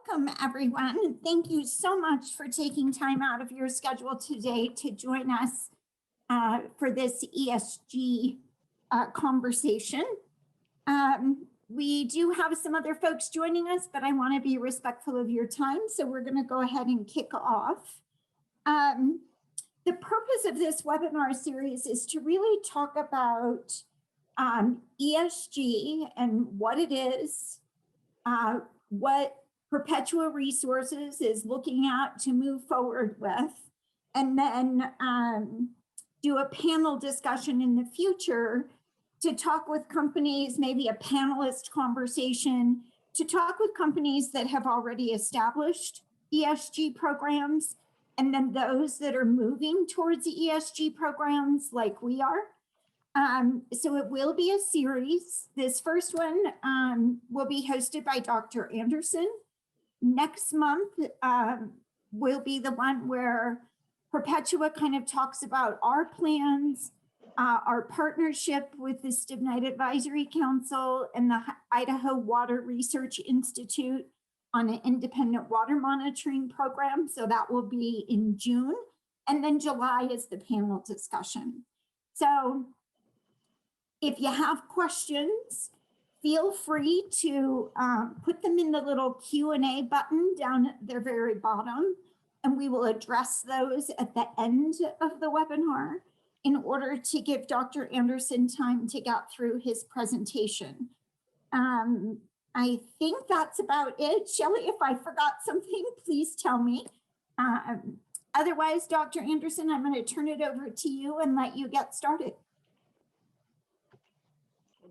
Welcome, everyone. Thank you so much for taking time out of your schedule today to join us for this ESG conversation. We do have some other folks joining us, but I want to be respectful of your time, so we're going to go ahead and kick off. The purpose of this webinar series is to really talk about ESG and what it is, what Perpetua Resources is looking at to move forward with, and then do a panel discussion in the future to talk with companies, maybe a panelist conversation, to talk with companies that have already established ESG programs, and then those that are moving towards ESG programs like we are. So it will be a series. This first one will be hosted by Dr. Anderson. Next month will be the one where Perpetua kind of talks about our plans, our partnership with the Stibnite Advisory Council and the Idaho Water Research Institute on an independent water monitoring program. So that will be in June. And then July is the panel discussion. So if you have questions, feel free to put them in the little Q&A button down at the very bottom, and we will address those at the end of the webinar in order to give Dr. Anderson time to get through his presentation. I think that's about it. Shelley, if I forgot something, please tell me. Otherwise, Dr. Anderson, I'm going to turn it over to you and let you get started.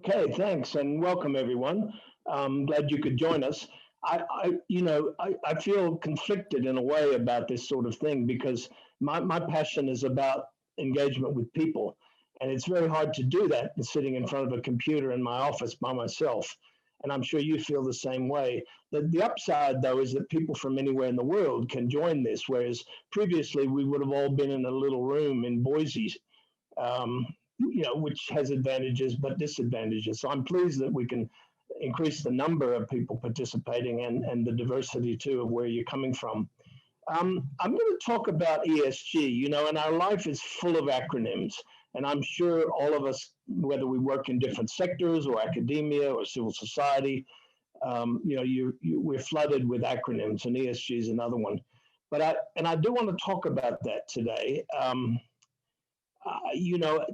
Okay, thanks, and welcome everyone. I'm glad you could join us. I feel conflicted in a way about this sort of thing because my passion is about engagement with people, and it's very hard to do that sitting in front of a computer in my office by myself. And I'm sure you feel the same way. The upside, though, is that people from anywhere in the world can join this, whereas previously we would have all been in a little room in Boise. Which has advantages but disadvantages. So I'm pleased that we can increase the number of people participating and the diversity too of where you're coming from. I'm going to talk about ESG, and our life is full of acronyms. And I'm sure all of us, whether we work in different sectors or academia or civil society, we're flooded with acronyms, and ESG is another one. But I do want to talk about that today.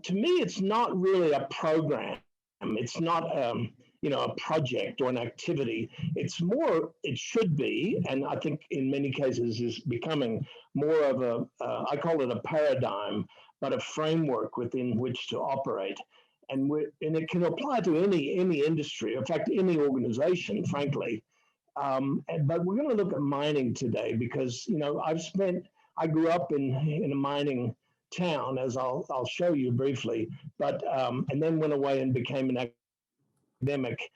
To me, it's not really a program. It's not, a project or an activity. It's more, it should be, and I think in many cases is becoming more of I call it a paradigm, but a framework within which to operate. And it can apply to any industry, in fact, any organization, frankly. But we're going to look at mining today because, I grew up in a mining town, as I'll show you briefly, but and then went away and became an academic,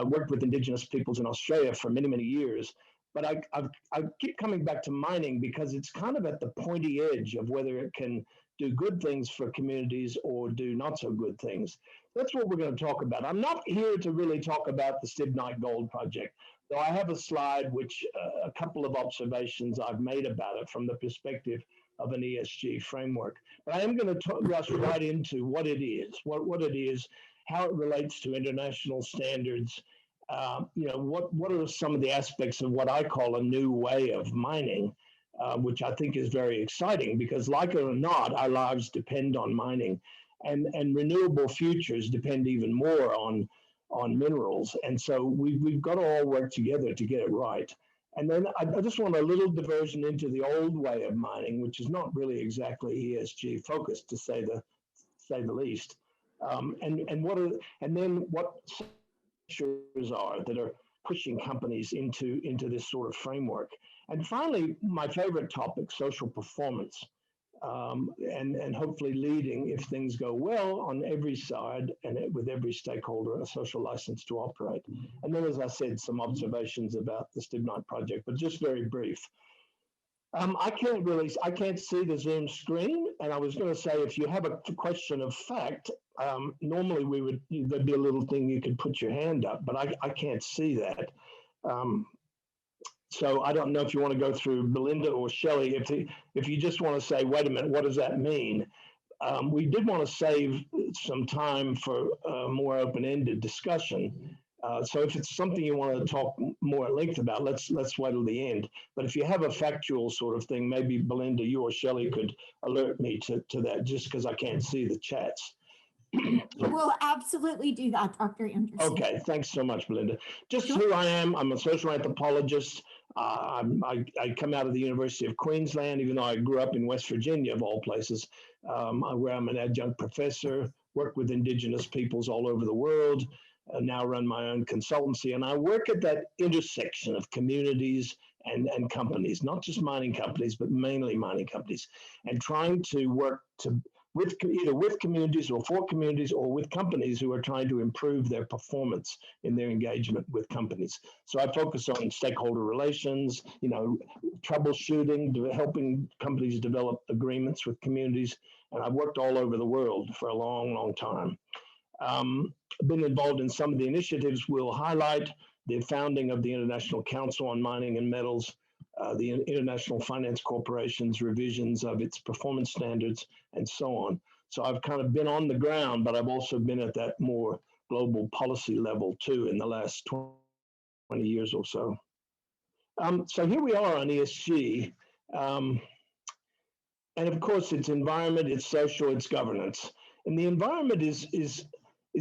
worked with Indigenous peoples in Australia for many years. But I keep coming back to mining because it's kind of at the pointy edge of whether it can do good things for communities or do not so good things. That's what we're going to talk about. I'm not here to really talk about the Stibnite Gold Project, though I have a slide which a couple of observations I've made about it from the perspective of an ESG framework. But I am going to rush right into what it is, what it is, how it relates to international standards. What are some of the aspects of what I call a new way of mining, which I think is very exciting because, like it or not, our lives depend on mining, and renewable futures depend even more on minerals. And so we've got to all work together to get it right. And then I just want a little diversion into the old way of mining, which is not really exactly ESG focused, to say the least. And then what sectors are that are pushing companies into this sort of framework. And finally, my favorite topic, social performance, and hopefully leading, if things go well, on every side and with every stakeholder, a social license to operate. And then, as I said, some observations about the Stibnite project, but just very brief. I can't see the Zoom screen, and I was going to say, if you have a question of fact, normally there'd be a little thing you could put your hand up, but I can't see that. So I don't know if you want to go through Belinda or Shelley. If you just want to say, wait a minute, what does that mean? We did want to save some time for more open-ended discussion. So if it's something you want to talk more at length about, let's wait till the end. But if you have a factual sort of thing, maybe Belinda, you or Shelley could alert me to that, just because I can't see the chats. We'll absolutely do that, Dr. Anderson. Okay, thanks so much, Belinda. Just Sure. who I am, I'm a social anthropologist. I come out of the University of Queensland, even though I grew up in West Virginia, of all places, where I'm an adjunct professor, work with Indigenous peoples all over the world, now run my own consultancy. And I work at that intersection of communities and companies, not just mining companies, but mainly mining companies, and trying to work either with communities or for communities or with companies who are trying to improve their performance in their engagement with companies. So I focus on stakeholder relations, troubleshooting, helping companies develop agreements with communities. And I've worked all over the world for a long, long time. I've been involved in some of the initiatives we'll highlight: the founding of the International Council on Mining and Metals, the International Finance Corporation's revisions of its performance standards, and so on. So I've kind of been on the ground, but I've also been at that more global policy level too in the last 20 years or so. So here we are on ESG. And of course, it's environment, it's social, it's governance. And the environment is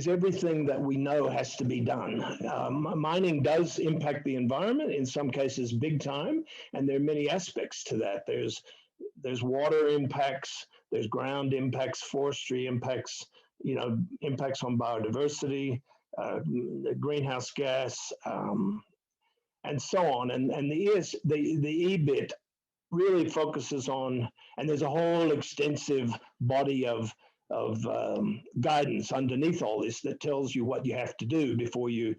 everything that we know has to be done. Mining does impact the environment, in some cases big time, and there are many aspects to that. There's water impacts, there's ground impacts, forestry impacts, impacts on biodiversity, greenhouse gas, and so on. And the EBIT really focuses on, and there's a whole extensive body of guidance underneath all this that tells you what you have to do before you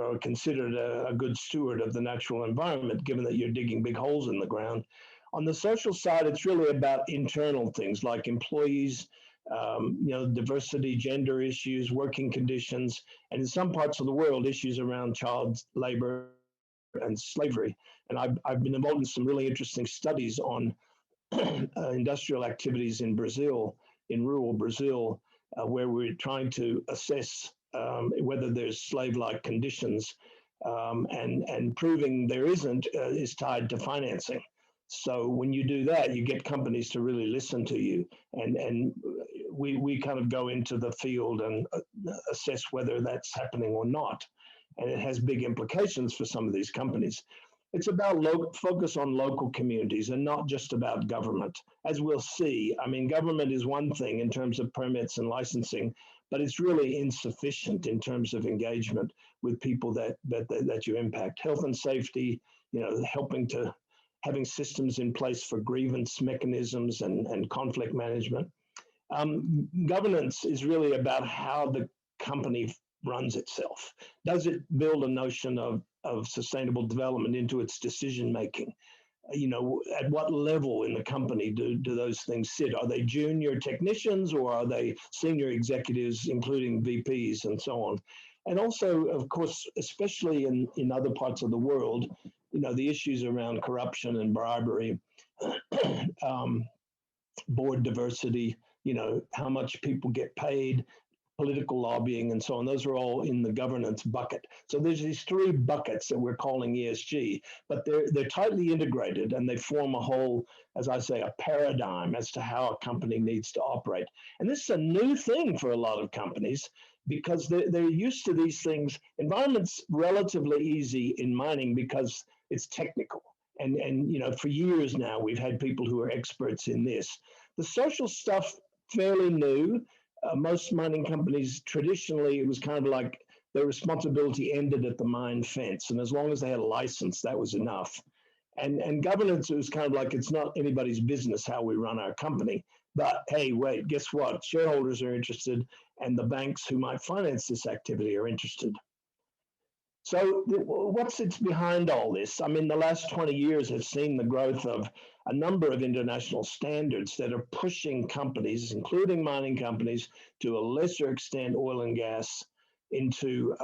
are considered a good steward of the natural environment, given that you're digging big holes in the ground. On the social side, it's really about internal things like employees, diversity, gender issues, working conditions, and in some parts of the world, issues around child labor and slavery. And I've been involved in some really interesting studies on industrial activities in Brazil, in rural Brazil, where we're trying to assess whether there's slave-like conditions, and proving there isn't is tied to financing. So when you do that, you get companies to really listen to you, and we kind of go into the field and assess whether that's happening or not. And it has big implications for some of these companies. It's about focus on local communities and not just about government. As we'll see, I mean, government is one thing in terms of permits and licensing, but it's really insufficient in terms of engagement with people that you impact. Health and safety, having systems in place for grievance mechanisms and conflict management. Governance is really about how the company runs itself. Does it build a notion of sustainable development into its decision making? At what level in the company do those things sit? Are they junior technicians or are they senior executives, including VPs and so on? And also, of course, especially in other parts of the world, the issues around corruption and bribery, board diversity, how much people get paid, political lobbying, and so on. Those are all in the governance bucket. So there's these three buckets that we're calling ESG, but they're tightly integrated, and they form a whole, as I say, a paradigm as to how a company needs to operate. And this is a new thing for a lot of companies because they're used to these things. Environment's relatively easy in mining because it's technical. And for years now, we've had people who are experts in this. The social stuff, fairly new. Most mining companies, traditionally, it was kind of like their responsibility ended at the mine fence. And as long as they had a license, that was enough. And governance, it was kind of like it's not anybody's business how we run our company. But hey, wait, guess what? Shareholders are interested, and the banks who might finance this activity are interested. So what's behind all this? I mean, the last 20 years have seen the growth of a number of international standards that are pushing companies, including mining companies, to a lesser extent oil and gas, into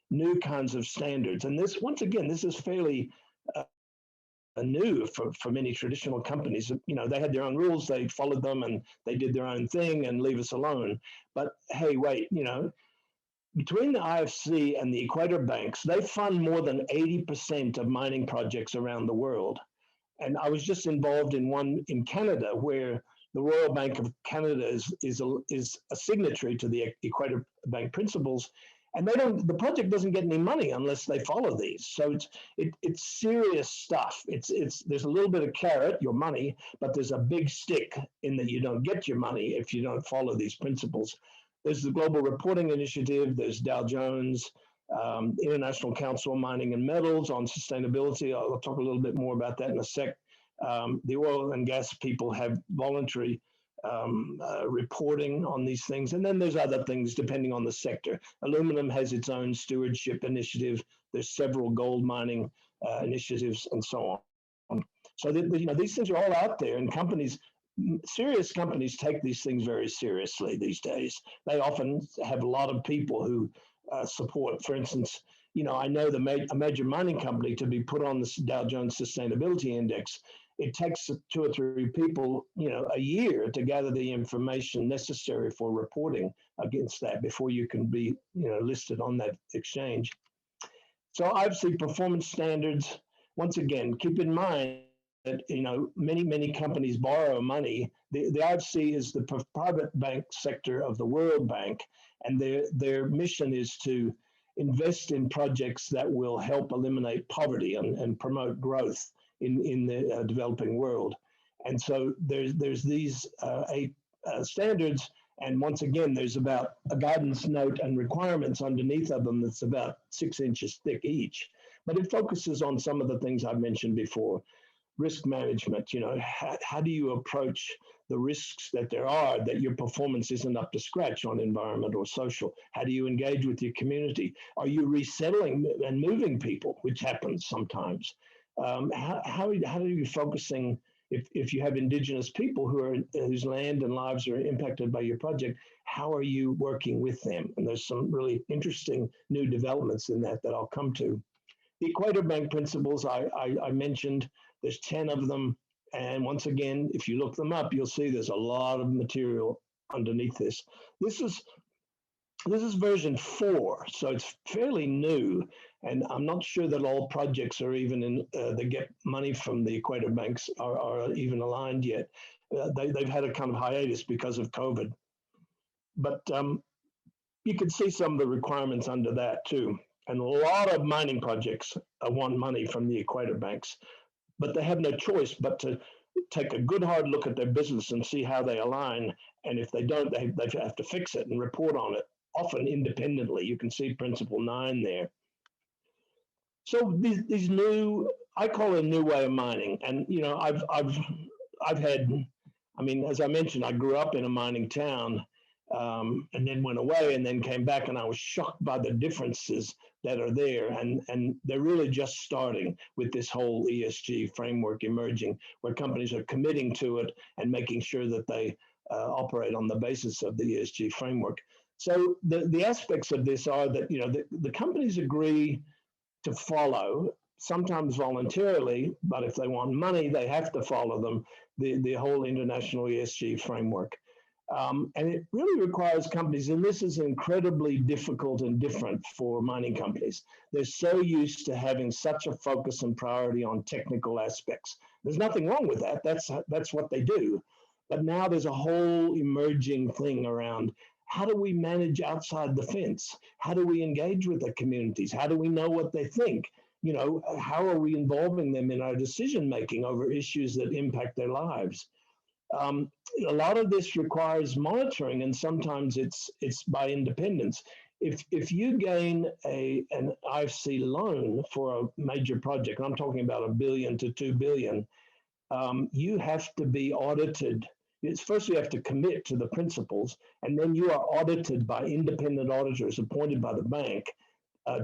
new kinds of standards. And this, once again, this is fairly new for many traditional companies. You know, they had their own rules, they followed them, and they did their own thing and leave us alone. But hey, wait, you know, between the IFC and the Equator banks, they fund more than 80% of mining projects around the world. And I was just involved in one in Canada where the Royal Bank of Canada is a signatory to the Equator Bank principles, and the project doesn't get any money unless they follow these. So it's serious stuff. There's a little bit of carrot, your money, but there's a big stick in that you don't get your money if you don't follow these principles. There's the Global Reporting Initiative. There's Dow Jones, International Council on Mining and Metals on sustainability. I'll talk a little bit more about that in a sec. The oil and gas people have voluntary reporting on these things. And then there's other things depending on the sector. Aluminum has its own stewardship initiative. There's several gold mining initiatives and so on. So you know, these things are all out there, and serious companies take these things very seriously these days. They often have a lot of people who support. For instance, you know, I know a major mining company, to be put on the Dow Jones Sustainability Index, it takes 2 or 3 people, you know, a year to gather the information necessary for reporting against that before you can be, you know, listed on that exchange. So obviously performance standards, once again, keep in mind that, you know, many companies borrow money. The IFC is the private bank sector of the World Bank, and their mission is to invest in projects that will help eliminate poverty and promote growth in the developing world. And so there's these 8 standards, and once again, there's about a guidance note and requirements underneath of them that's about 6 inches thick each. But it focuses on some of the things I've mentioned before. Risk management, you know, how do you approach the risks that there are that your performance isn't up to scratch on environment or social? How do you engage with your community? Are you resettling and moving people, which happens sometimes? How are you focusing, if you have indigenous people whose land and lives are impacted by your project, how are you working with them? And there's some really interesting new developments in that I'll come to. The Equator Bank principles I mentioned, there's 10 of them. And once again, if you look them up, you'll see there's a lot of material underneath this. This is version 4, so it's fairly new. And I'm not sure that all projects are even that get money from the Equator banks are even aligned yet. They've had a kind of hiatus because of COVID. But you can see some of the requirements under that too. And a lot of mining projects want money from the Equator banks, but they have no choice but to take a good hard look at their business and see how they align. And if they don't, they have to fix it and report on it, often independently. You can see principle 9 there. So these new, I call it a new way of mining. And, you know, I've had, I mean, as I mentioned, I grew up in a mining town and then went away and then came back, and I was shocked by the differences that are there. And they're really just starting with this whole ESG framework emerging, where companies are committing to it and making sure that they operate on the basis of the ESG framework. So the aspects of this are that, you know, the companies agree to follow, sometimes voluntarily, but if they want money, they have to follow them, the whole international ESG framework. And it really requires companies, and this is incredibly difficult and different for mining companies. They're so used to having such a focus and priority on technical aspects. There's nothing wrong with that. That's what they do. But now there's a whole emerging thing around, how do we manage outside the fence? How do we engage with the communities? How do we know what they think? You know, how are we involving them in our decision making over issues that impact their lives? A lot of this requires monitoring, and sometimes it's by independence. If you gain an IFC loan for a major project, I'm talking about $1 billion to $2 billion, you have to be audited. First, you have to commit to the principles, and then you are audited by independent auditors appointed by the bank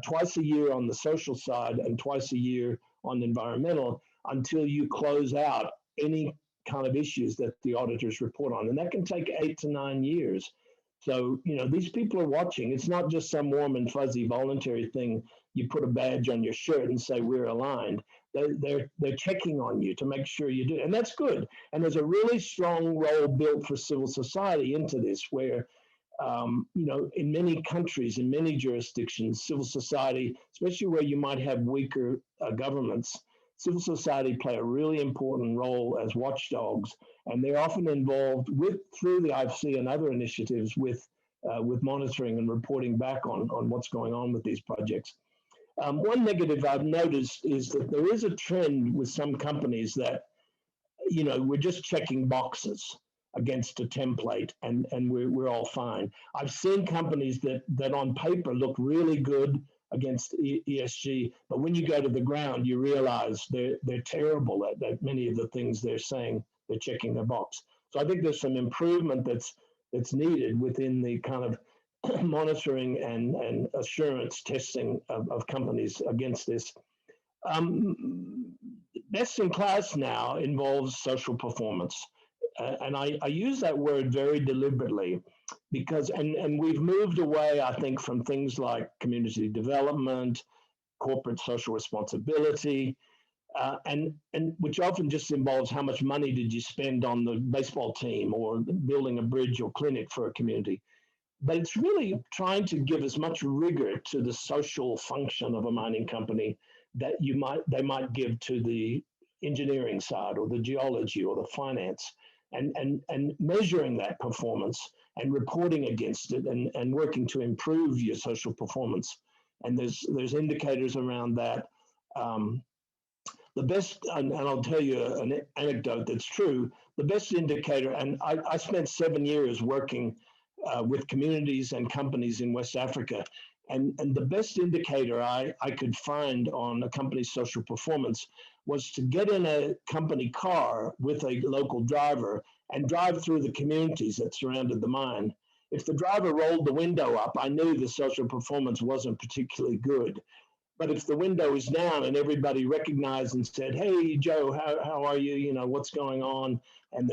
twice a year on the social side and twice a year on the environmental, until you close out any kind of issues that the auditors report on. And that can take 8 to 9 years. So, these people are watching. It's not just some warm and fuzzy voluntary thing. You put a badge on your shirt and say, we're aligned. They're checking on you to make sure you do. And that's good. And there's a really strong role built for civil society into this, where, in many countries, in many jurisdictions, civil society, especially where you might have weaker governments, civil society play a really important role as watchdogs, and they're often involved through the IFC and other initiatives with monitoring and reporting back on what's going on with these projects. One negative I've noticed is that there is a trend with some companies that, we're just checking boxes against a template and we're all fine. I've seen companies that on paper look really good against ESG, but when you go to the ground, you realize they're terrible at many of the things they're saying they're checking the box. So I think there's some improvement that's needed within the kind of monitoring and assurance testing of companies against this. Best in class now involves social performance. And I use that word very deliberately because, and we've moved away, I think, from things like community development, corporate social responsibility, and which often just involves how much money did you spend on the baseball team or building a bridge or clinic for a community. But it's really trying to give as much rigor to the social function of a mining company that they might give to the engineering side or the geology or the finance, and measuring that performance and reporting against it and working to improve your social performance. And there's indicators around that. The best, and I'll tell you an anecdote that's true, the best indicator, and I spent 7 years working with communities and companies in West Africa. And the best indicator I could find on a company's social performance was to get in a company car with a local driver and drive through the communities that surrounded the mine. If the driver rolled the window up, I knew the social performance wasn't particularly good. But if the window is down and everybody recognized and said, "Hey, Joe, how are you? What's going on?" And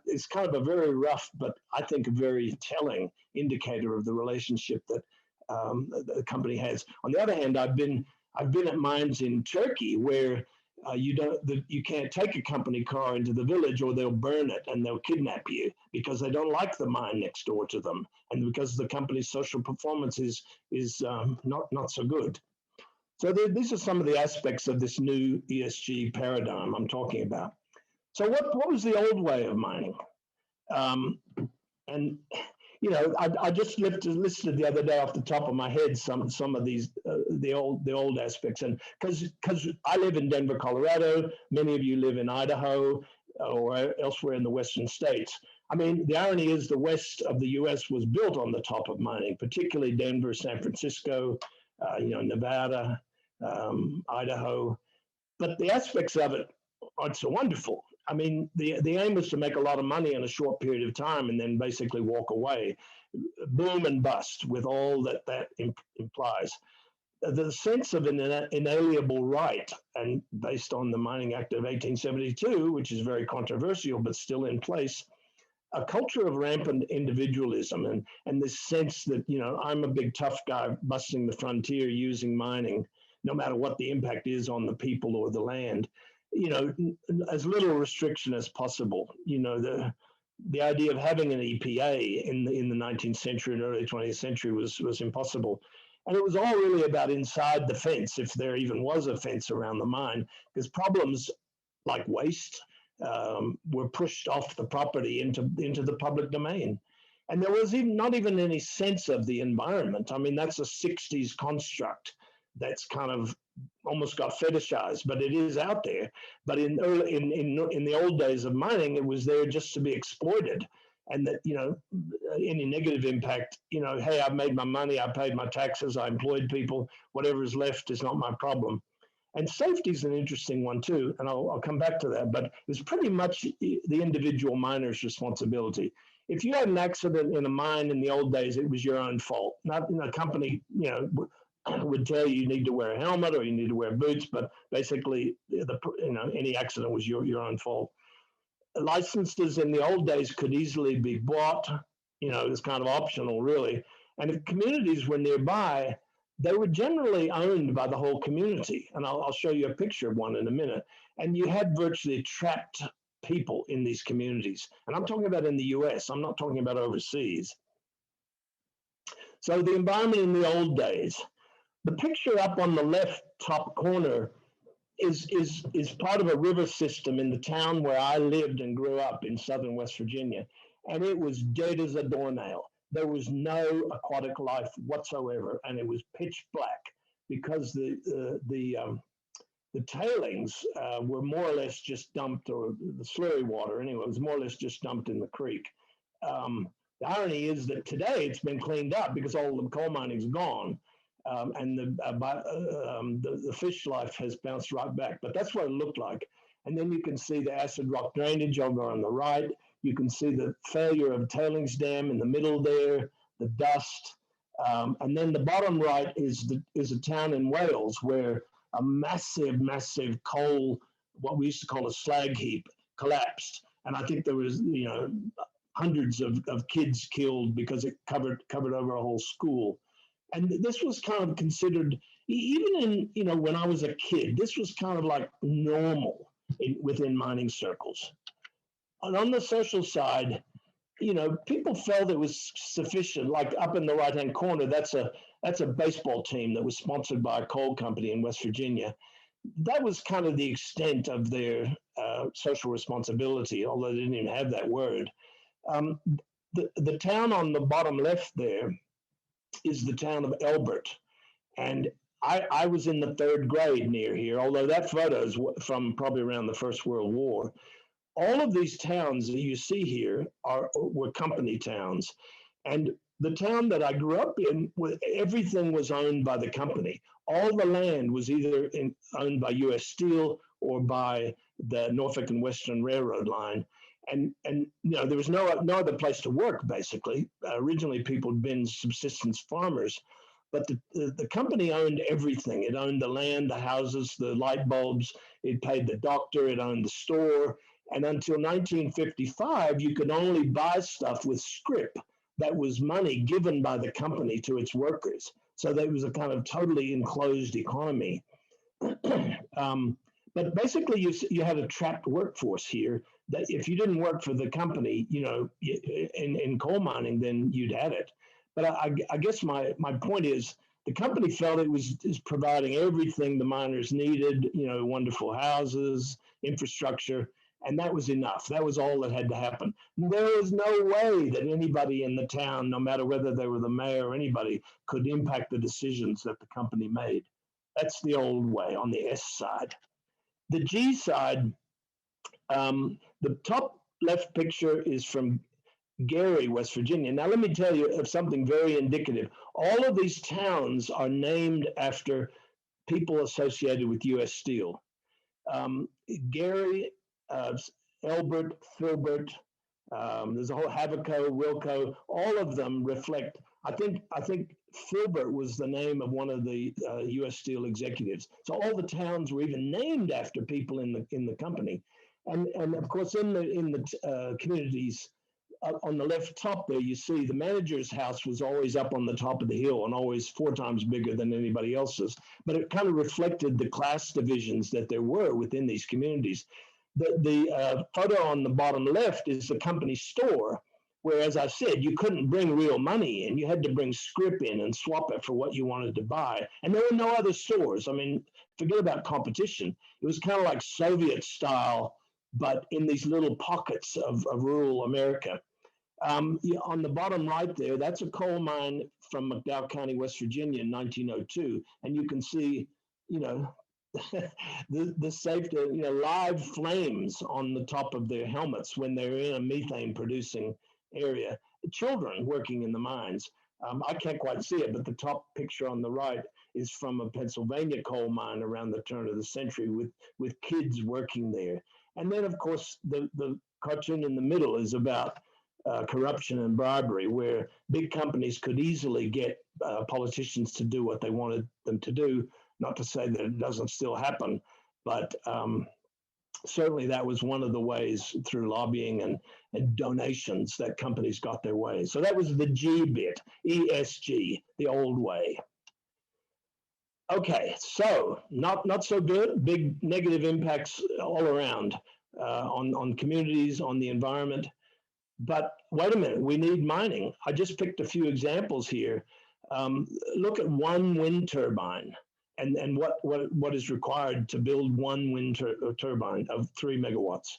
it's kind of a very rough, but I think a very telling indicator of the relationship that the company has. On the other hand, I've been at mines in Turkey where you can't take a company car into the village or they'll burn it and they'll kidnap you because they don't like the mine next door to them, and because the company's social performance is not so good. So these are some of the aspects of this new ESG paradigm I'm talking about. So what was the old way of mining? And I just listed the other day off the top of my head some of these the old aspects, and because I live in Denver, Colorado, many of you live in Idaho or elsewhere in the western states. I mean, the irony is the west of the U.S. was built on the top of mining, particularly Denver, San Francisco, Nevada, Idaho, but the aspects of it aren't so wonderful. I mean, the aim was to make a lot of money in a short period of time and then basically walk away, boom and bust, with all that implies. The sense of an inalienable right, and based on the Mining Act of 1872, which is very controversial but still in place, a culture of rampant individualism and this sense that, I'm a big tough guy busting the frontier using mining, no matter what the impact is on the people or the land. As little restriction as possible. The idea of having an EPA in the 19th century and early 20th century was impossible. And it was all really about inside the fence, if there even was a fence around the mine, because problems like waste were pushed off the property into the public domain. And there was not even any sense of the environment. I mean, that's a 60s construct that's kind of almost got fetishized, but it is out there. But in the old days of mining, it was there just to be exploited, and that any negative impact, hey, I've made my money, I paid my taxes, I employed people, whatever is left is not my problem. And safety is an interesting one too, and I'll come back to that. But it's pretty much the individual miner's responsibility. If you had an accident in a mine in the old days, it was your own fault. Not a company, would tell you need to wear a helmet or you need to wear boots, but basically, any accident was your own fault. Licenses in the old days could easily be bought it was kind of optional, really. And if communities were nearby, they were generally owned by the whole community. And I'll show you a picture of one in a minute. And you had virtually trapped people in these communities. And I'm talking about in the US, I'm not talking about overseas. So the environment in the old days, the picture up on the left top corner is part of a river system in the town where I lived and grew up in southern West Virginia. And it was dead as a doornail. There was no aquatic life whatsoever, and it was pitch black because the tailings were more or less just dumped, or the slurry water anyway, was more or less just dumped in the creek. The irony is that today it's been cleaned up because all the coal mining's gone, and the fish life has bounced right back. But that's what it looked like. And then you can see the acid rock drainage over on the right. You can see the failure of tailings dam in the middle there, the dust. And then the bottom right is a town in Wales where a massive coal, what we used to call a slag heap, collapsed. And I think there was, hundreds of kids killed because it covered over a whole school. And this was kind of considered, even in, when I was a kid, this was kind of like normal within mining circles. And on the social side, people felt it was sufficient. Like up in the right-hand corner, that's a baseball team that was sponsored by a coal company in West Virginia. That was kind of the extent of their social responsibility, although they didn't even have that word. The town on the bottom left there is the town of Elbert. And I was in the 3rd grade near here, although that photo is from probably around the First World War. All of these towns that you see here were company towns. And the town that I grew up in, everything was owned by the company. All the land was either owned by U.S. Steel or by the Norfolk and Western Railroad line. And there was no other place to work, basically. Originally, people had been subsistence farmers. But the company owned everything. It owned the land, the houses, the light bulbs. It paid the doctor. It owned the store. And until 1955, you could only buy stuff with scrip. That was money given by the company to its workers. So that was a kind of totally enclosed economy. But basically, you had a trapped workforce here that if you didn't work for the company, in coal mining, then you'd had it. But I guess my point is the company felt it was providing everything the miners needed, wonderful houses, infrastructure, and that was enough. That was all that had to happen. There was no way that anybody in the town, no matter whether they were the mayor or anybody, could impact the decisions that the company made. That's the old way on the S side. The G side, the top left picture is from Gary, West Virginia. Now, let me tell you of something very indicative. All of these towns are named after people associated with U.S. Steel. Gary, Elbert, Filbert, there's a whole Havico, Wilco, all of them reflect, I think Filbert was the name of one of the U.S. Steel executives. So all the towns were even named after people in the company. And of course, in the communities, on the left top there, you see the manager's house was always up on the top of the hill and always 4 times bigger than anybody else's. But it kind of reflected the class divisions that there were within these communities. The photo on the bottom left is the company store, where, as I said, you couldn't bring real money in. You had to bring scrip in and swap it for what you wanted to buy. And there were no other stores. I mean, forget about competition. It was kind of like Soviet style, but in these little pockets of rural America. On the bottom right there, that's a coal mine from McDowell County, West Virginia in 1902. And you can see, the safety, live flames on the top of their helmets when they're in a methane producing area. Children working in the mines. I can't quite see it, but the top picture on the right is from a Pennsylvania coal mine around the turn of the century with kids working there. And then, of course, the cartoon in the middle is about corruption and bribery, where big companies could easily get politicians to do what they wanted them to do. Not to say that it doesn't still happen, but certainly that was one of the ways through lobbying and donations that companies got their way. So that was the G bit, ESG, the old way. Okay, so not so good, big negative impacts all around on communities, on the environment. But wait a minute, we need mining. I just picked a few examples here. Look at one wind turbine and what is required to build one wind turbine of 3 megawatts.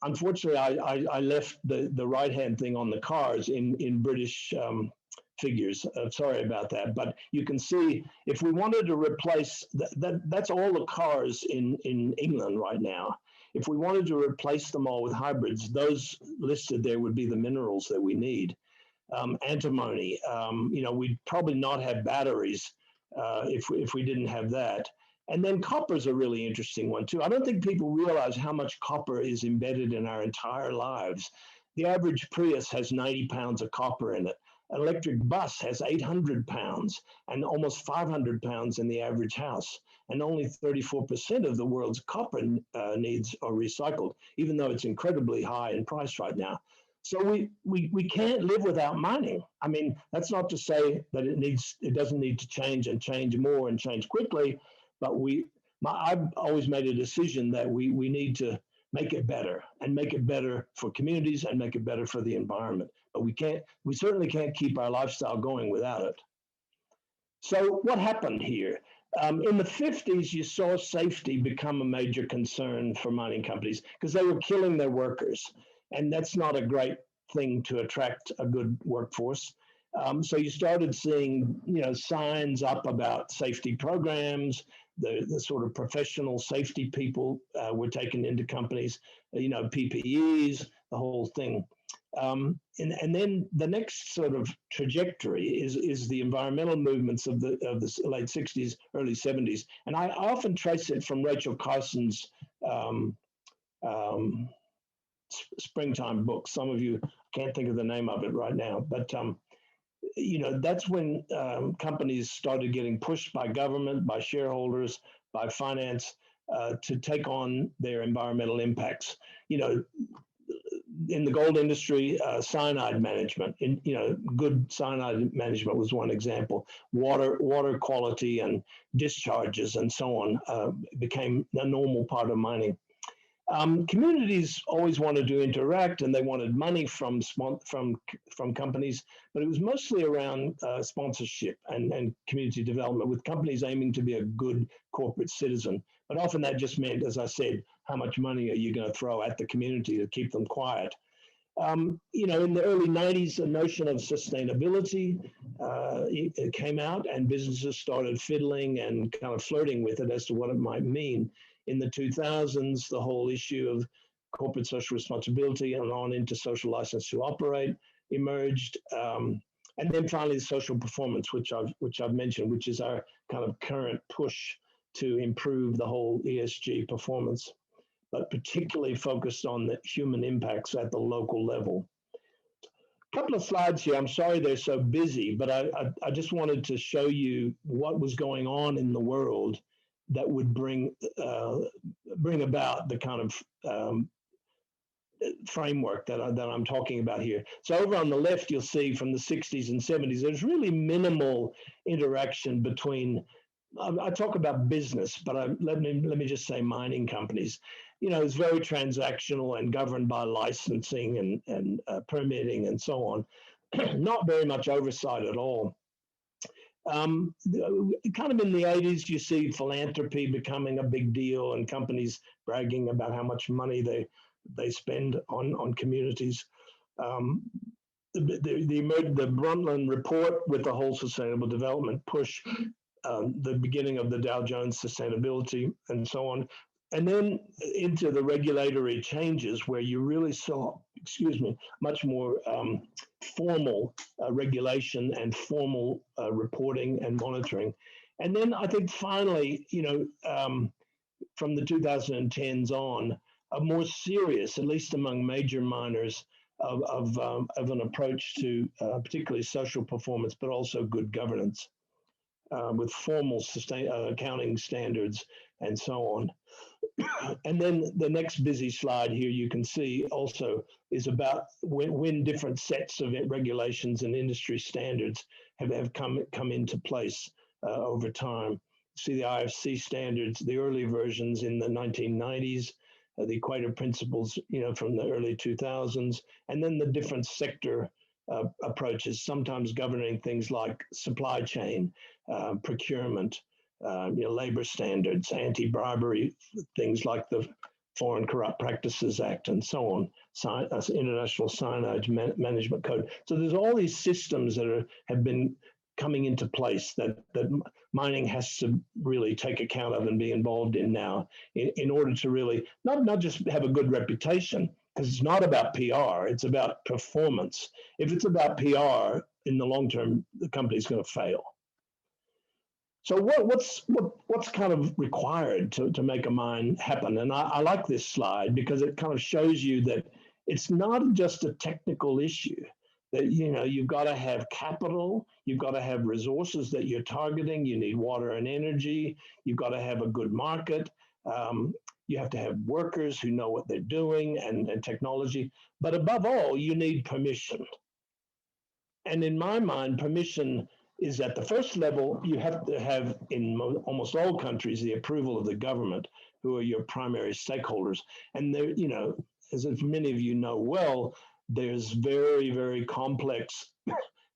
Unfortunately, I left the right-hand thing on the cars in British figures. Sorry about that, but you can see if we wanted to replace that's all the cars in England right now. If we wanted to replace them all with hybrids, those listed there would be the minerals that we need. Antimony, we'd probably not have batteries if we didn't have that. And then copper is a really interesting one too. I don't think people realize how much copper is embedded in our entire lives. The average Prius has 90 pounds of copper in it. An electric bus has 800 pounds and almost 500 pounds in the average house. And only 34% of the world's copper needs are recycled, even though it's incredibly high in price right now. So we can't live without mining. I mean, that's not to say that it doesn't need to change and change more and change quickly, but I've always made a decision that we need to make it better and make it better for communities and make it better for the environment. But we certainly can't keep our lifestyle going without it. So what happened here? In the 50s, you saw safety become a major concern for mining companies because they were killing their workers. And that's not a great thing to attract a good workforce. So you started seeing, signs up about safety programs. The sort of professional safety people were taken into companies, PPEs, the whole thing. And then the next sort of trajectory is the environmental movements of the late 60s, early 70s. And I often trace it from Rachel Carson's springtime book. Some of you can't think of the name of it right now, but that's when companies started getting pushed by government, by shareholders, by finance to take on their environmental impacts. In the gold industry, cyanide management, good cyanide management was one example. Water quality and discharges and so on became a normal part of mining. Communities always wanted to interact and they wanted money from companies, but it was mostly around sponsorship and community development, with companies aiming to be a good corporate citizen. But often that just meant, as I said, how much money are you going to throw at the community to keep them quiet? In the early 90s, the notion of sustainability it came out, and businesses started fiddling and kind of flirting with it as to what it might mean. In the 2000s, the whole issue of corporate social responsibility and on into social license to operate emerged. And then finally, the social performance, which I've mentioned, which is our kind of current push to improve the whole ESG performance, but particularly focused on the human impacts at the local level. A couple of slides here. I'm sorry they're so busy, but I just wanted to show you what was going on in the world that would bring about the kind of framework that I'm talking about here. So over on the left, you'll see from the 60s and 70s, there's really minimal interaction between, I talk about business, but let me just say mining companies. It's very transactional and governed by licensing and permitting and so on. Not very much oversight at all. Kind of in the 80s, you see philanthropy becoming a big deal and companies bragging about how much money they spend on communities. The Brundtland report with the whole sustainable development push, the beginning of the Dow Jones sustainability and so on. And then into the regulatory changes where you really saw, much more formal regulation and formal reporting and monitoring. And then I think finally, from the 2010s on, a more serious, at least among major miners, of an approach to particularly social performance, but also good governance with formal accounting standards and so on. And then the next busy slide here you can see also is about when different sets of regulations and industry standards have come into place over time. See the IFC standards, the early versions in the 1990s, the Equator Principles, from the early 2000s, and then the different sector approaches, sometimes governing things like supply chain, procurement, labor standards, anti-bribery, things like the Foreign Corrupt Practices Act, and so on, International Cyanide Management Code. So there's all these systems that have been coming into place that mining has to really take account of and be involved in now in order to really not just have a good reputation, because it's not about PR, it's about performance. If it's about PR, in the long term, the company's going to fail. So what's kind of required to make a mine happen? And I like this slide because it kind of shows you that it's not just a technical issue. That you've got to have capital, you've got to have resources that you're targeting. You need water and energy. You've got to have a good market. You have to have workers who know what they're doing and technology. But above all, you need permission. And in my mind, permission is at the first level. You have to have, in almost all countries, the approval of the government, who are your primary stakeholders. And there, as many of you know well, there's very, very complex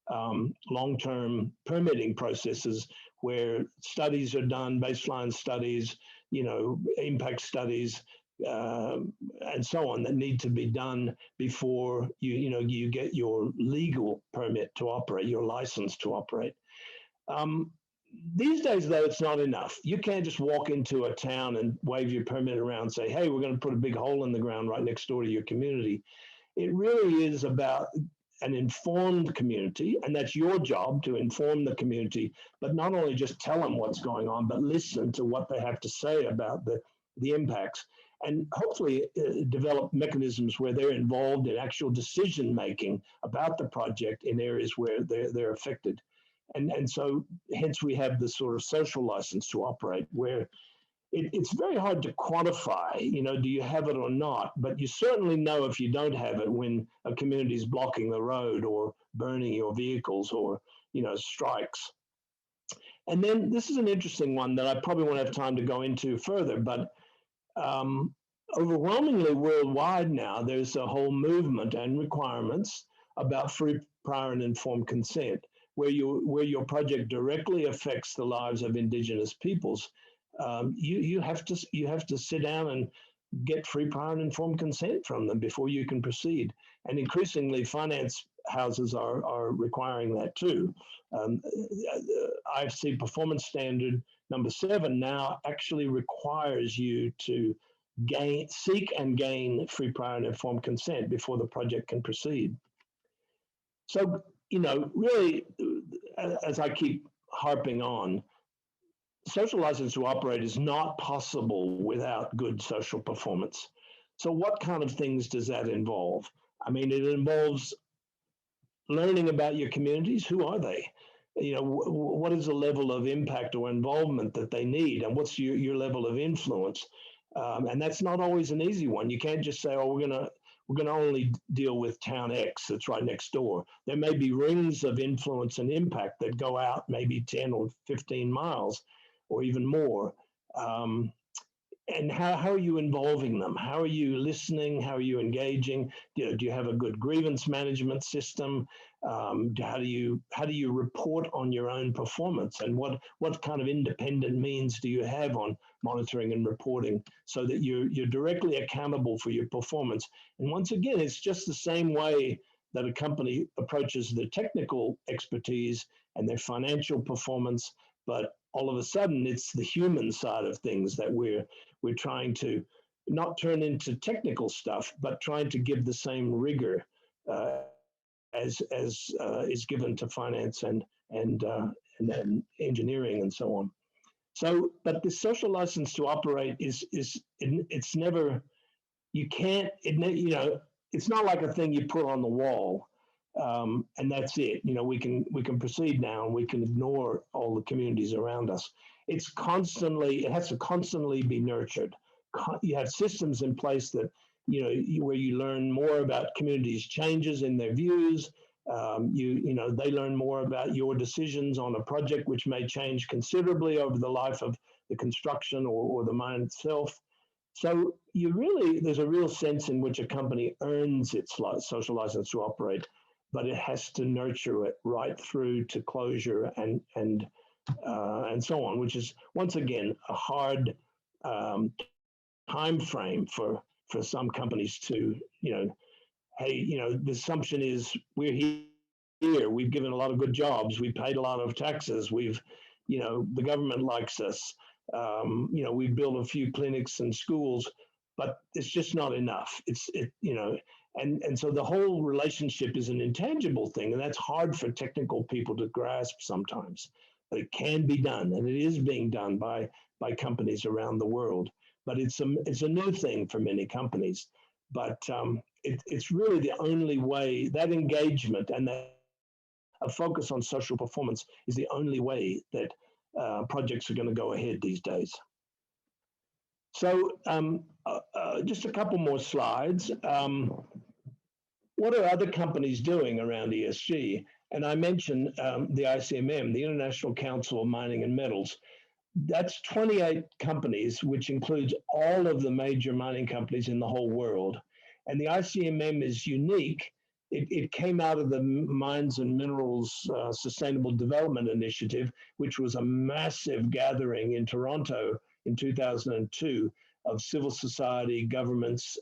long-term permitting processes where studies are done, baseline studies, impact studies, and so on, that need to be done before you get your legal permit to operate, your license to operate. These days, though, it's not enough. You can't just walk into a town and wave your permit around and say, hey, we're going to put a big hole in the ground right next door to your community. It really is about an informed community, and that's your job, to inform the community, but not only just tell them what's going on, but listen to what they have to say about the impacts, and hopefully develop mechanisms where they're involved in actual decision making about the project in areas where they're affected. And so hence we have this sort of social license to operate, where it's very hard to quantify, do you have it or not? But you certainly know if you don't have it when a community is blocking the road or burning your vehicles or, strikes. And then this is an interesting one that I probably won't have time to go into further, but overwhelmingly worldwide now, there's a whole movement and requirements about free, prior, and informed consent, where your project directly affects the lives of Indigenous peoples. You have to sit down and get free, prior, and informed consent from them before you can proceed. And increasingly, finance houses are requiring that too. IFC Performance Standard number 7 now actually requires you to seek and gain free, prior, and informed consent before the project can proceed. So, really, as I keep harping on, social license to operate is not possible without good social performance. So what kind of things does that involve? I mean, it involves learning about your communities. Who are they? What is the level of impact or involvement that they need? And what's your level of influence? And that's not always an easy one. You can't just say, oh, we're going to only deal with town X that's right next door. There may be rings of influence and impact that go out maybe 10 or 15 miles or even more. And how are you involving them? How are you listening? How are you engaging? Do you have a good grievance management system? How do you report on your own performance? And what kind of independent means do you have on monitoring and reporting so that you're directly accountable for your performance? And once again, it's just the same way that a company approaches their technical expertise and their financial performance, but all of a sudden it's the human side of things that we're trying to not turn into technical stuff, but trying to give the same rigor as is given to finance and engineering and so on. So, but the social license to operate it's never, you can't, it's not like a thing you put on the wall. And that's it. We can proceed now and we can ignore all the communities around us. It has to constantly be nurtured you have systems in place that, where you learn more about communities' changes in their views. They learn more about your decisions on a project, which may change considerably over the life of the construction or the mine itself. So there's a real sense in which a company earns its social license to operate, but it has to nurture it right through to closure and so on, which is once again a hard time frame for some companies to, hey, the assumption is we're here, we've given a lot of good jobs, we've paid a lot of taxes, the government likes us, we built a few clinics and schools, but it's just not enough. And so the whole relationship is an intangible thing, and that's hard for technical people to grasp sometimes. But it can be done, and it is being done by companies around the world. But it's a new thing for many companies. But it's really the only way, that engagement and that a focus on social performance is the only way that projects are going to go ahead these days. So just a couple more slides. What are other companies doing around ESG? And I mentioned the ICMM, the International Council of Mining and Metals. That's 28 companies, which includes all of the major mining companies in the whole world. And the ICMM is unique. It came out of the Mines and Minerals Sustainable Development Initiative, which was a massive gathering in Toronto in 2002 of civil society, governments,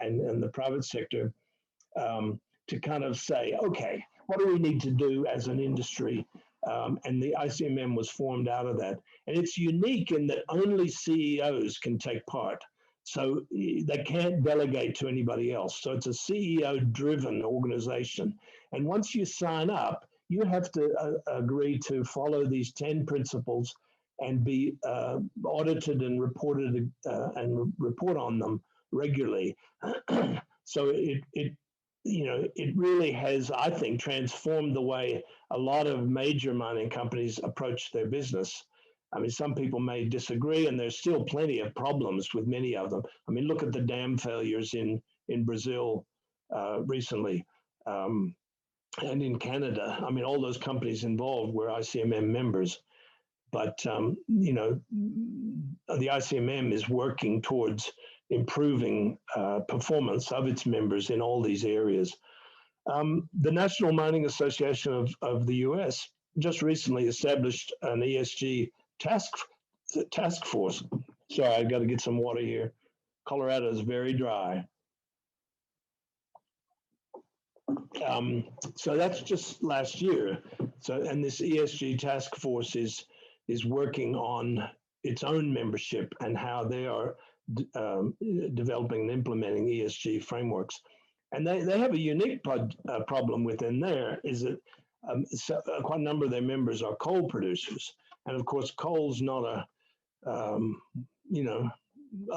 and the private sector to kind of say, okay, what do we need to do as an industry? And the ICMM was formed out of that. And it's unique in that only CEOs can take part. So they can't delegate to anybody else. So it's a CEO-driven organization. And once you sign up, you have to agree to follow these 10 principles and be audited and reported and report on them regularly. So it really has, I think, transformed the way a lot of major mining companies approach their business. I mean, some people may disagree, and there's still plenty of problems with many of them. I mean, look at the dam failures in Brazil recently, and in Canada. I mean, all those companies involved were ICMM members. But, the ICMM is working towards improving performance of its members in all these areas. The National Mining Association of the US just recently established an ESG task force. Sorry, I got to get some water here. Colorado is very dry. So that's just last year. So, and this ESG task force is working on its own membership and how they are developing and implementing ESG frameworks. And they have a unique problem within there, is that quite a number of their members are coal producers. And of course, coal's not a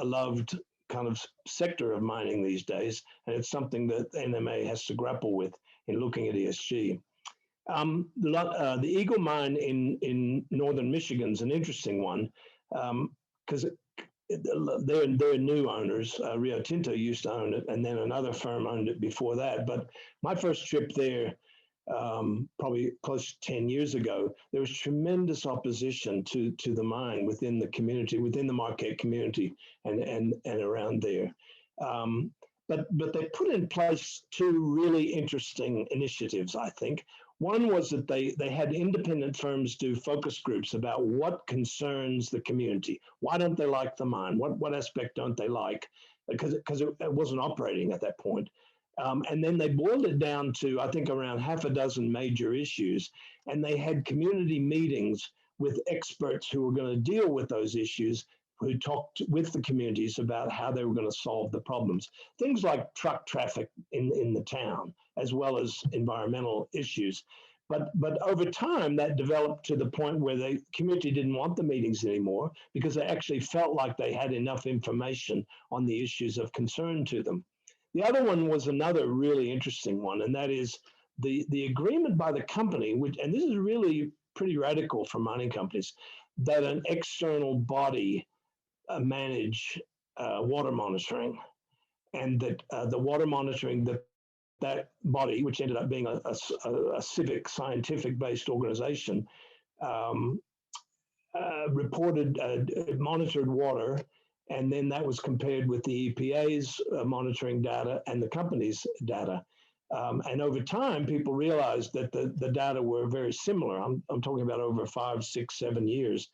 loved kind of sector of mining these days. And it's something that the NMA has to grapple with in looking at ESG. The Eagle Mine in northern Michigan is an interesting one because they're new owners. Rio Tinto used to own it, and then another firm owned it before that. But my first trip there, probably close to 10 years ago, there was tremendous opposition to the mine within the community, within the Marquette community, and around there. But they put in place two really interesting initiatives, I think. One was that they had independent firms do focus groups about what concerns the community. Why don't they like the mine? What aspect don't they like? Because it wasn't operating at that point. And then they boiled it down to, I think, around half a dozen major issues. And they had community meetings with experts who were going to deal with those issues, who talked with the communities about how they were going to solve the problems. Things like truck traffic in the town, as well as environmental issues. But over time, that developed to the point where the community didn't want the meetings anymore because they actually felt like they had enough information on the issues of concern to them. The other one was another really interesting one, and that is the agreement by the company, and this is really pretty radical for mining companies, that an external body manage water monitoring, and that the water monitoring that body, which ended up being a civic, scientific-based organization, reported, monitored water, and then that was compared with the EPA's monitoring data and the company's data. And over time, people realized that the data were very similar. I'm talking about over 5, 6, 7 years,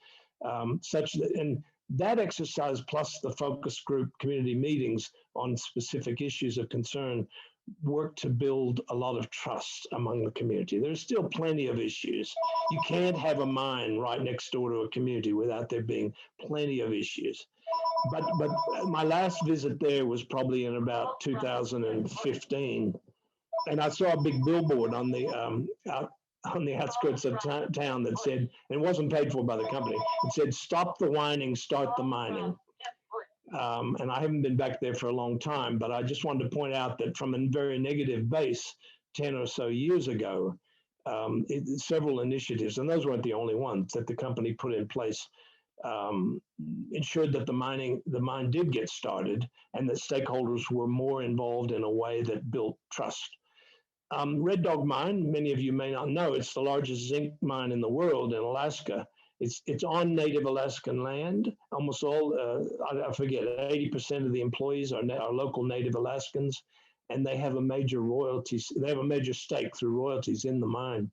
such that, and that exercise plus the focus group community meetings on specific issues of concern work to build a lot of trust among the community. There's still plenty of issues. You can't have a mine right next door to a community without there being plenty of issues. But my last visit there was probably in about 2015, and I saw a big billboard on the outskirts of town that said, and it wasn't paid for by the company, it said, "Stop the whining, start the mining." And I haven't been back there for a long time, but I just wanted to point out that from a very negative base 10 or so years ago, several initiatives, and those weren't the only ones that the company put in place, ensured that the mine did get started and that stakeholders were more involved in a way that built trust. Red Dog Mine, many of you may not know, it's the largest zinc mine in the world in Alaska. It's on native Alaskan land. Almost all, I forget, 80% of the employees are local native Alaskans, and they have a major royalties. They have a major stake through royalties in the mine.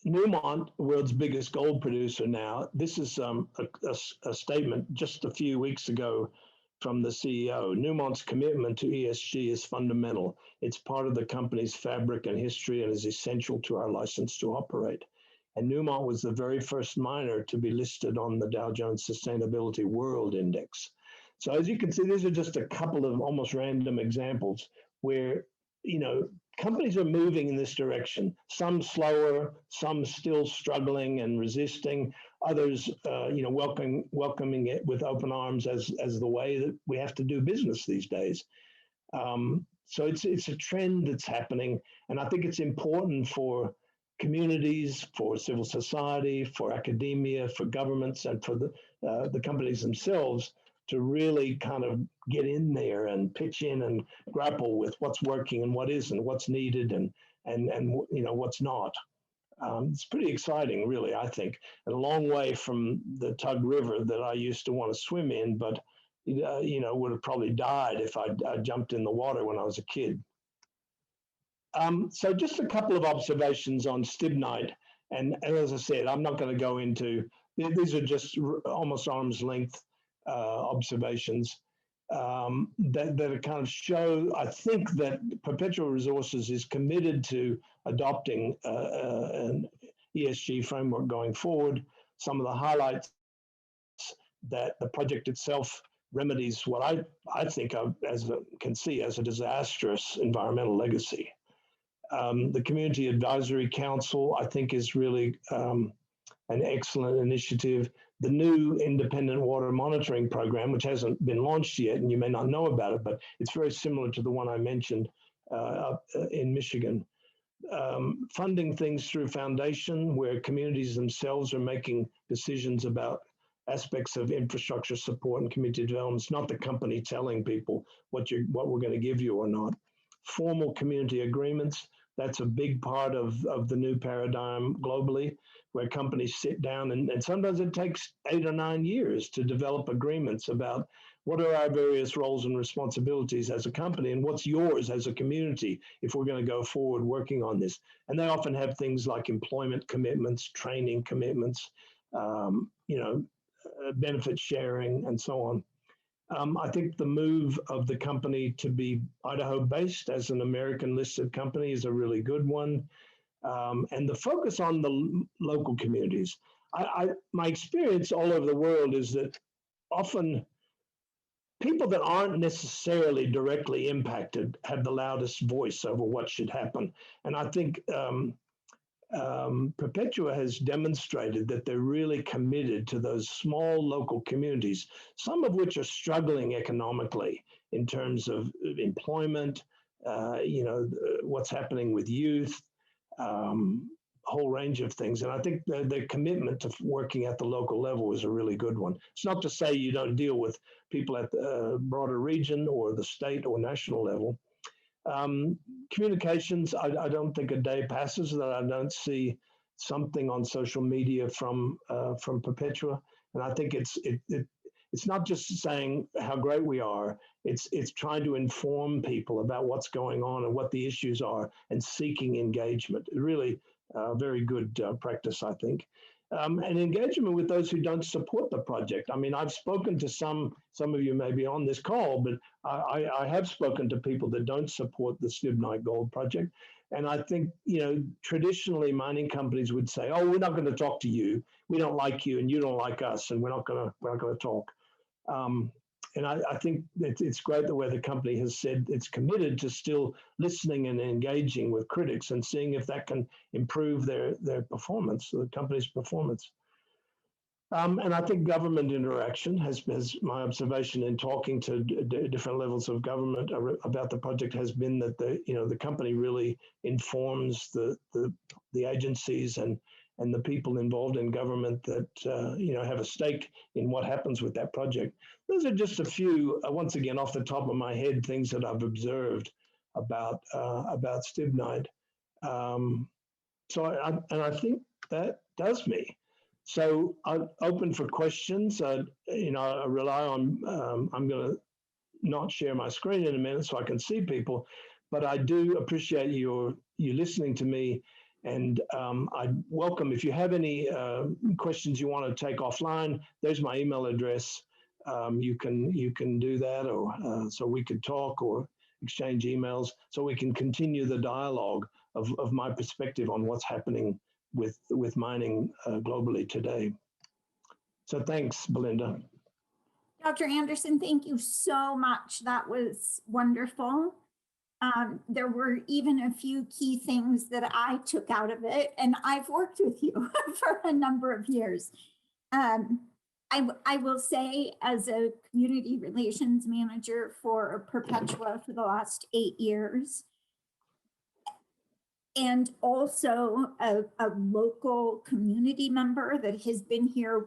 Newmont, world's biggest gold producer now. This is a statement just a few weeks ago from the CEO. Newmont's commitment to ESG is fundamental. It's part of the company's fabric and history and is essential to our license to operate. And Newmont was the very first miner to be listed on the Dow Jones Sustainability World Index. So as you can see, these are just a couple of almost random examples where, you know, companies are moving in this direction. Some slower, some still struggling and resisting. Others, you know, welcoming it with open arms as the way that we have to do business these days. So it's a trend that's happening, and I think it's important for communities, for civil society, for academia, for governments, and for the companies themselves to really kind of get in there and pitch in and grapple with what's working and what isn't, what's needed and you know what's not. It's pretty exciting, really, I think. And a long way from the Tug River that I used to want to swim in, but you know, would have probably died if I jumped in the water when I was a kid. So just a couple of observations on stibnite. And as I said, I'm not going to go into, these are just almost arm's length observations that kind of show, I think, that Perpetua Resources is committed to adopting an ESG framework going forward. Some of the highlights that the project itself remedies what I think of as can see as a disastrous environmental legacy. The Community Advisory Council, I think, is really an excellent initiative. The new independent water monitoring program, which hasn't been launched yet, and you may not know about it, but it's very similar to the one I mentioned up in Michigan. Funding things through foundation, where communities themselves are making decisions about aspects of infrastructure support and community development. It's not the company telling people what we're going to give you or not. Formal community agreements, that's a big part of the new paradigm globally, where companies sit down and sometimes it takes 8 or 9 years to develop agreements about what are our various roles and responsibilities as a company and what's yours as a community if we're going to go forward working on this. And they often have things like employment commitments, training commitments, you know, benefit sharing and so on. I think the move of the company to be Idaho-based as an American-listed company is a really good one. And the focus on the local communities. My experience all over the world is that often people that aren't necessarily directly impacted have the loudest voice over what should happen. And I think Perpetua has demonstrated that they're really committed to those small local communities, some of which are struggling economically in terms of employment, you know, what's happening with youth, whole range of things. And I think the commitment to working at the local level is a really good one. It's not to say you don't deal with people at the broader region or the state or national level. Communications, I don't think a day passes that I don't see something on social media from Perpetua. And I think it's not just saying how great we are. It's trying to inform people about what's going on and what the issues are and seeking engagement. Really very good practice, I think. And engagement with those who don't support the project. I mean, I've spoken to some of you may be on this call, but I have spoken to people that don't support the Stibnite Gold Project. And I think, traditionally mining companies would say, oh, we're not going to talk to you. We don't like you and you don't like us, and we're not going to talk. And I think it's great the way the company has said it's committed to still listening and engaging with critics and seeing if that can improve their performance, the company's performance. And I think government interaction has my observation in talking to different levels of government about the project has been that the company really informs the agencies and the people involved in government that have a stake in what happens with that project. Those are just a few, once again, off the top of my head, things that I've observed about Stibnite. I think that does me. So I'm open for questions. I rely on. I'm going to not share my screen in a minute so I can see people, but I do appreciate you listening to me. And I'd welcome if you have any questions you want to take offline. There's my email address. You can do that, or so we could talk or exchange emails, so we can continue the dialogue of my perspective on what's happening with mining globally today. So thanks, Belinda. Dr. Anderson, thank you so much. That was wonderful. There were even a few key things that I took out of it, and I've worked with you for a number of years. I will say, as a community relations manager for Perpetua for the last 8 years, and also a local community member that has been here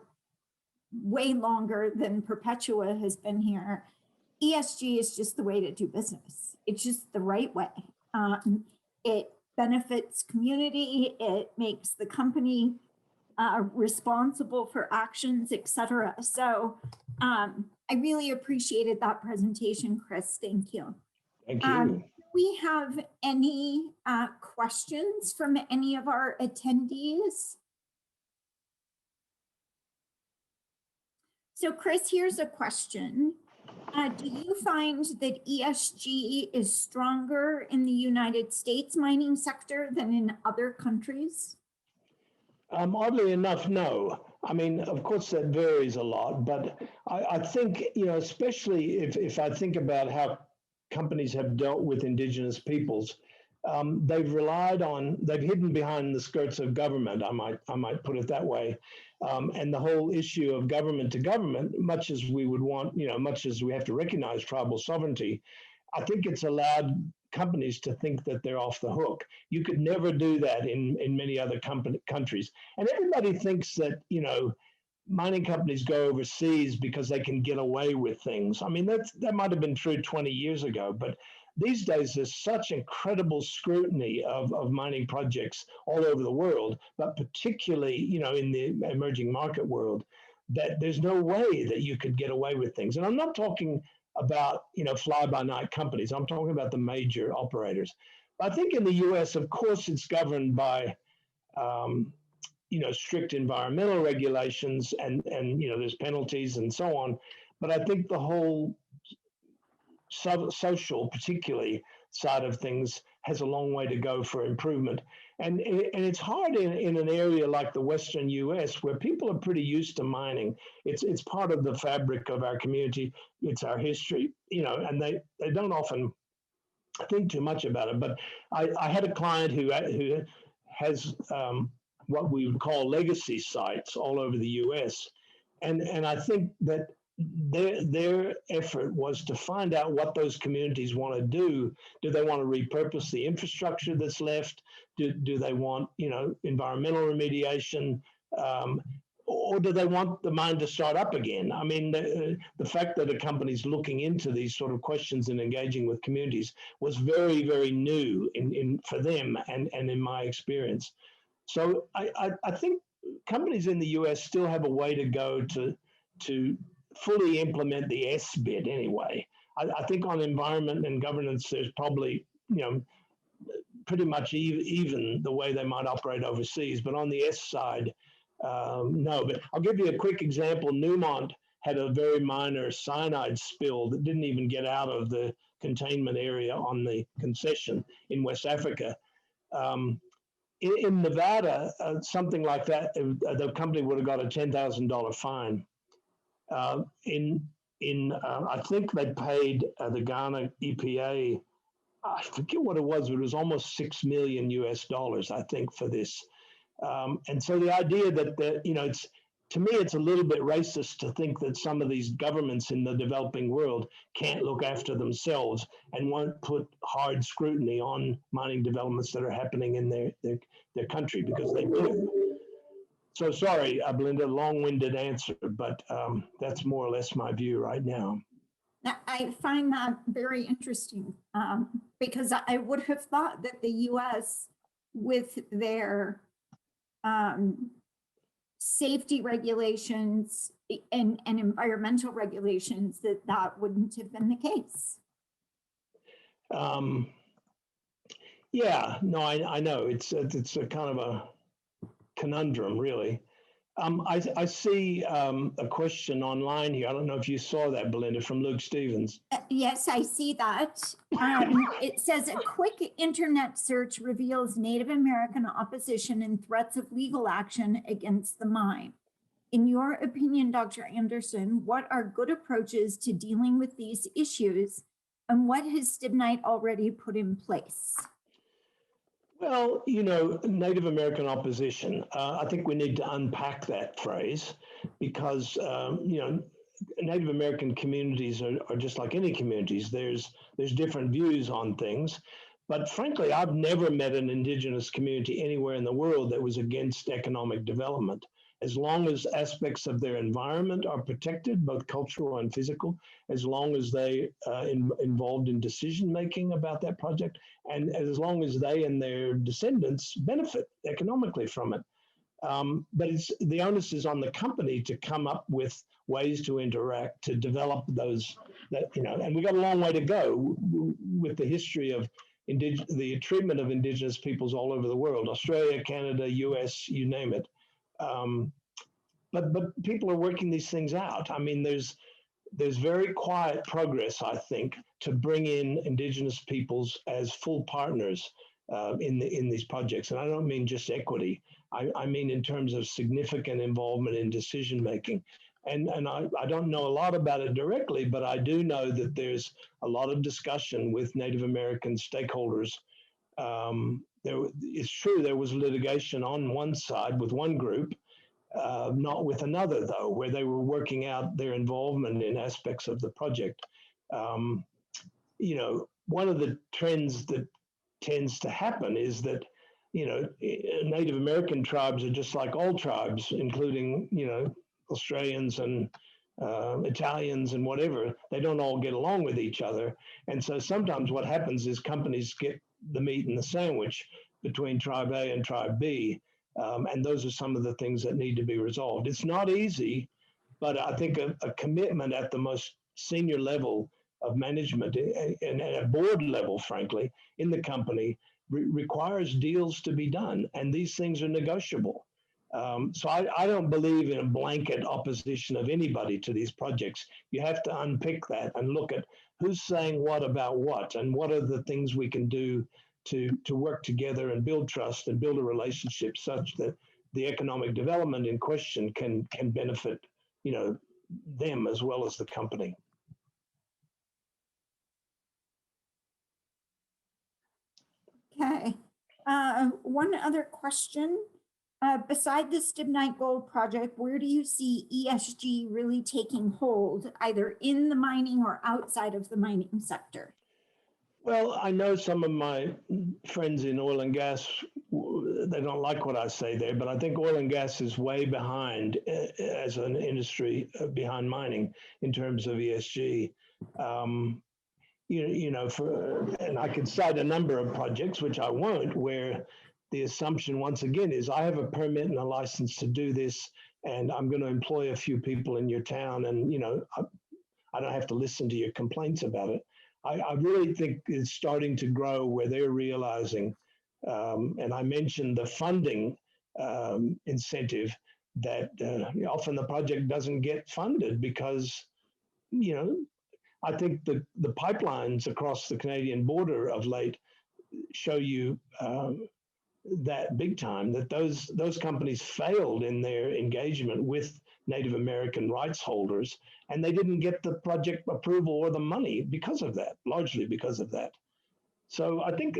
way longer than Perpetua has been here, ESG is just the way to do business. It's just the right way. It benefits community. It makes the company responsible for actions, et cetera. So I really appreciated that presentation, Chris. Thank you. Thank you. Do we have any questions from any of our attendees? So Chris, here's a question. Do you find that ESG is stronger in the United States mining sector than in other countries? Oddly enough, no. I mean, of course, that varies a lot, but I think, especially if I think about how companies have dealt with indigenous peoples, they've hidden behind the skirts of government, I might put it that way. And the whole issue of government to government, much as we would want, much as we have to recognize tribal sovereignty, I think it's allowed companies to think that they're off the hook. You could never do that in many other countries. And everybody thinks that, mining companies go overseas because they can get away with things. I mean, that might have been true 20 years ago, but these days there's such incredible scrutiny of mining projects all over the world, but particularly, in the emerging market world, that there's no way that you could get away with things. And I'm not talking about, fly-by-night companies. I'm talking about the major operators. I think in the US, of course, it's governed by, strict environmental regulations and there's penalties and so on. But I think the whole social, particularly, side of things has a long way to go for improvement. And it's hard in an area like the Western US where people are pretty used to mining. It's part of the fabric of our community. It's our history, and they don't often think too much about it. But I had a client who has what we would call legacy sites all over the US. And I think that their effort was to find out what those communities want to do. Do they want to repurpose the infrastructure that's left? Do they want, environmental remediation? Or do they want the mine to start up again? I mean, the fact that a company's looking into these sort of questions and engaging with communities was very, very new for them and in my experience. So I think companies in the US still have a way to go to fully implement the S bit anyway. I think on environment and governance, there's probably, pretty much even the way they might operate overseas. But on the S side, no. But I'll give you a quick example. Newmont had a very minor cyanide spill that didn't even get out of the containment area on the concession in West Africa. In Nevada, something like that, the company would have got a $10,000 fine. I think they paid the Ghana EPA, I forget what it was, but it was almost $6 million US, I think, for this. And so the idea that it's, to me, it's a little bit racist to think that some of these governments in the developing world can't look after themselves and won't put hard scrutiny on mining developments that are happening in their country, because they do. So sorry, Belinda, long-winded answer, but that's more or less my view right now. I find that very interesting because I would have thought that the US, with their safety regulations and environmental regulations, that wouldn't have been the case. Yeah, no, I know it's a kind of a conundrum, really. I see a question online here. I don't know if you saw that, Belinda, from Luke Stevens. Yes, I see that. It says a quick internet search reveals Native American opposition and threats of legal action against the mine. In your opinion, Dr. Anderson, what are good approaches to dealing with these issues, and what has Stibnite already put in place? Well, Native American opposition, I think we need to unpack that phrase because, Native American communities are just like any communities. There's different views on things. But frankly, I've never met an indigenous community anywhere in the world that was against economic development. As long as aspects of their environment are protected, both cultural and physical, as long as they involved in decision making about that project, and as long as they and their descendants benefit economically from it. But the onus is on the company to come up with ways to interact, to develop those, and we got a long way to go with the history of the treatment of indigenous peoples all over the world, Australia, Canada, US, you name it. But people are working these things out. I mean, there's very quiet progress, I think, to bring in indigenous peoples as full partners in these projects. And I don't mean just equity. I mean in terms of significant involvement in decision making. And I don't know a lot about it directly, but I do know that there's a lot of discussion with Native American stakeholders. It's true there was litigation on one side with one group, not with another, though, where they were working out their involvement in aspects of the project. One of the trends that tends to happen is that, Native American tribes are just like all tribes, including, Australians and Italians and whatever. They don't all get along with each other. And so sometimes what happens is companies get the meat in the sandwich between tribe A and tribe B. And those are some of the things that need to be resolved. It's not easy, but I think a commitment at the most senior level of management and at a board level, frankly, in the company requires deals to be done. And these things are negotiable. So I don't believe in a blanket opposition of anybody to these projects. You have to unpick that and look at who's saying what about what, and what are the things we can do to work together and build trust and build a relationship such that the economic development in question can benefit, them as well as the company. Okay. One other question. Beside the Stibnite Gold Project, where do you see ESG really taking hold, either in the mining or outside of the mining sector? Well, I know some of my friends in oil and gas, they don't like what I say there, but I think oil and gas is way behind as an industry, behind mining in terms of ESG. Um, and I could cite a number of projects, which I won't, where the assumption once again is I have a permit and a license to do this, and I'm going to employ a few people in your town, and I don't have to listen to your complaints about it. I really think it's starting to grow where they're realizing, and I mentioned the funding incentive that often the project doesn't get funded because, you know, I think the pipelines across the Canadian border of late show you that big time that those companies failed in their engagement with Native American rights holders, and they didn't get the project approval or the money because of that, largely because of that. So I think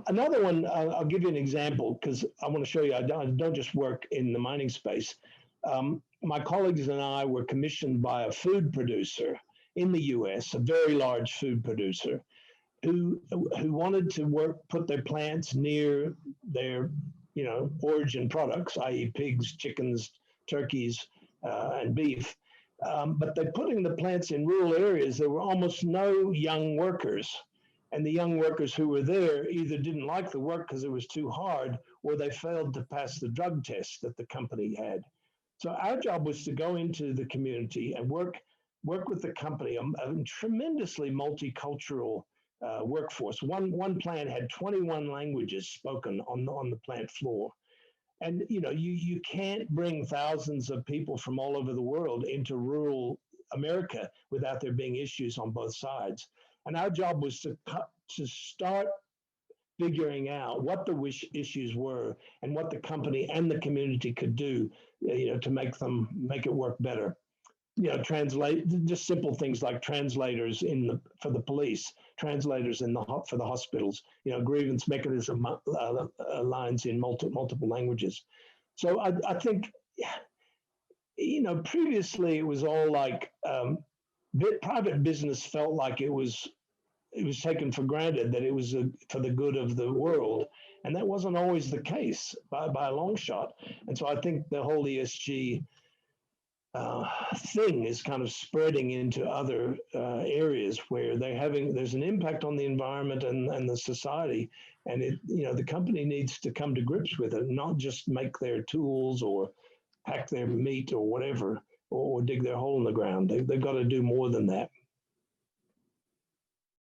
another one, I'll give you an example because I want to show you I don't just work in the mining space. My colleagues and I were commissioned by a food producer in the US, a very large food producer, who wanted to put their plants near their origin products, i.e. pigs, chickens, turkeys, and beef. But they're putting the plants in rural areas. There were almost no young workers. And the young workers who were there either didn't like the work because it was too hard, or they failed to pass the drug test that the company had. So our job was to go into the community and work with the company, a tremendously multicultural workforce. One plant had 21 languages spoken on the plant floor. And you can't bring thousands of people from all over the world into rural America without there being issues on both sides. And our job was to start figuring out what the issues were and what the company and the community could do, to make it work better. Translate just simple things like translators for the police, translators for the hospitals, grievance mechanism lines in multiple languages. So I think, previously it was all like private business felt like it was taken for granted that it was for the good of the world, and that wasn't always the case by a long shot. And so I think the whole ESG thing is kind of spreading into other areas where there's an impact on the environment and the society, and the company needs to come to grips with it, not just make their tools or pack their meat or whatever, or dig their hole in the ground. They've got to do more than that.